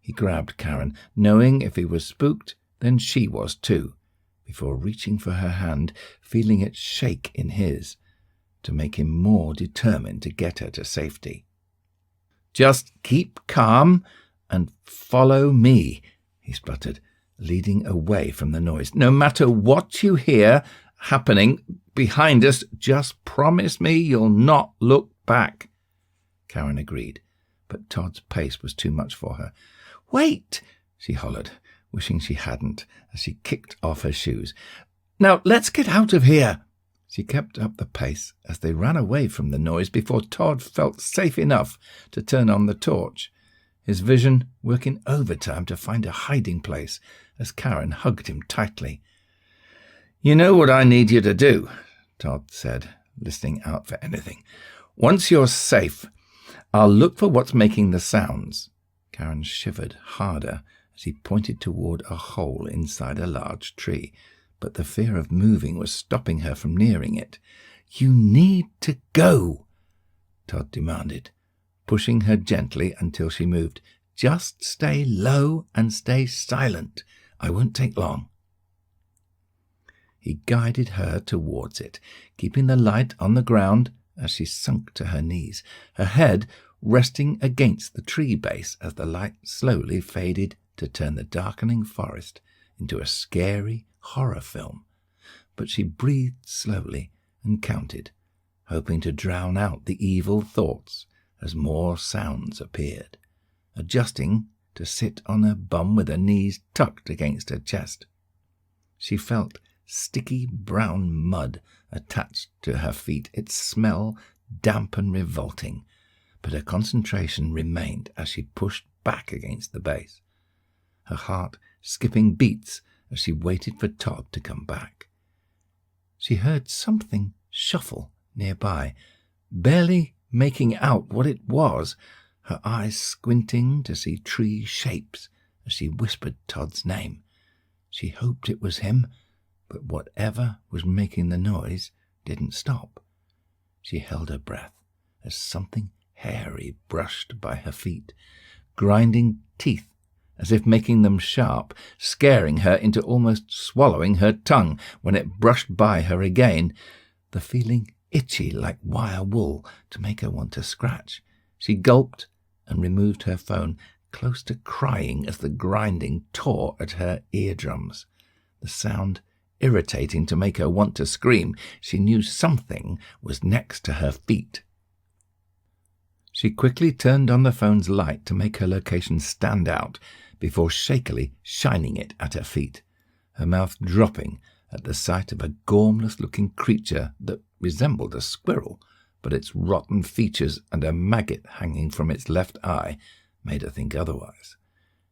He grabbed Karen, knowing if he was spooked, then she was too, before reaching for her hand, feeling it shake in his, to make him more determined to get her to safety. "Just keep calm and follow me," he spluttered, leading away from the noise. "No matter what you hear happening behind us, just promise me you'll not look back." Karen agreed, but Todd's pace was too much for her. "Wait!" she hollered, wishing she hadn't, as she kicked off her shoes. "Now let's get out of here." She kept up the pace as they ran away from the noise before Todd felt safe enough to turn on the torch, his vision working overtime to find a hiding place as Karen hugged him tightly. "You know what I need you to do," Todd said, listening out for anything. "Once you're safe, I'll look for what's making the sounds." Karen shivered harder as he pointed toward a hole inside a large tree, but the fear of moving was stopping her from nearing it. "You need to go," Todd demanded, pushing her gently until she moved. "Just stay low and stay silent. I won't take long." He guided her towards it, keeping the light on the ground as she sunk to her knees, her head resting against the tree base as the light slowly faded to turn the darkening forest into a scary horror film. But she breathed slowly and counted, hoping to drown out the evil thoughts as more sounds appeared, adjusting to sit on her bum with her knees tucked against her chest. She felt sticky brown mud attached to her feet, its smell damp and revolting, but her concentration remained as she pushed back against the base, her heart skipping beats as she waited for Todd to come back. She heard something shuffle nearby, barely making out what it was, her eyes squinting to see tree shapes as she whispered Todd's name. She hoped it was him, but whatever was making the noise didn't stop. She held her breath as something hairy brushed by her feet, grinding teeth as if making them sharp, scaring her into almost swallowing her tongue when it brushed by her again, the feeling itchy like wire wool to make her want to scratch. She gulped and removed her phone, close to crying as the grinding tore at her eardrums, the sound irritating to make her want to scream. She knew something was next to her feet. She quickly turned on the phone's light to make her location stand out before shakily shining it at her feet, her mouth dropping at the sight of a gormless-looking creature that resembled a squirrel, but its rotten features and a maggot hanging from its left eye made her think otherwise.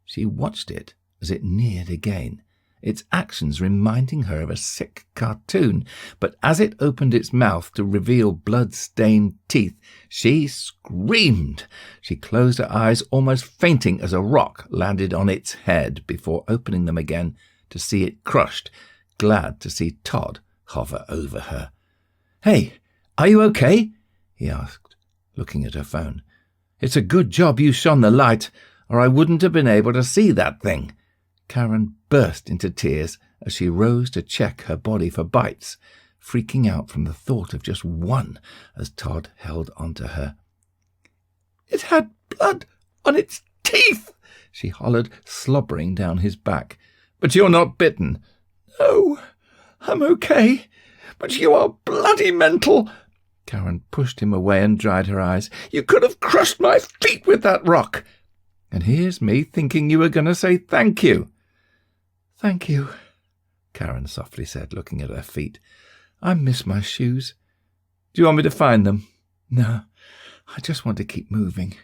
She watched it as it neared again, its actions reminding her of a sick cartoon, but as it opened its mouth to reveal blood-stained teeth, she screamed. She closed her eyes, almost fainting as a rock landed on its head before opening them again to see it crushed, glad to see Todd hover over her. "Hey, are you okay?" he asked, looking at her phone. "It's a good job you shone the light, or I wouldn't have been able to see that thing." Karen burst into tears as she rose to check her body for bites, freaking out from the thought of just one as Todd held onto her. "It had blood on its teeth," she hollered, slobbering down his back. "But you're not bitten." "No, I'm okay, but you are bloody mental." Karen pushed him away and dried her eyes. "You could have crushed my feet with that rock. And here's me thinking you were going to say thank you." "Thank you," Karen softly said, looking at her feet. "I miss my shoes. Do you want me to find them?" "No, I just want to keep moving."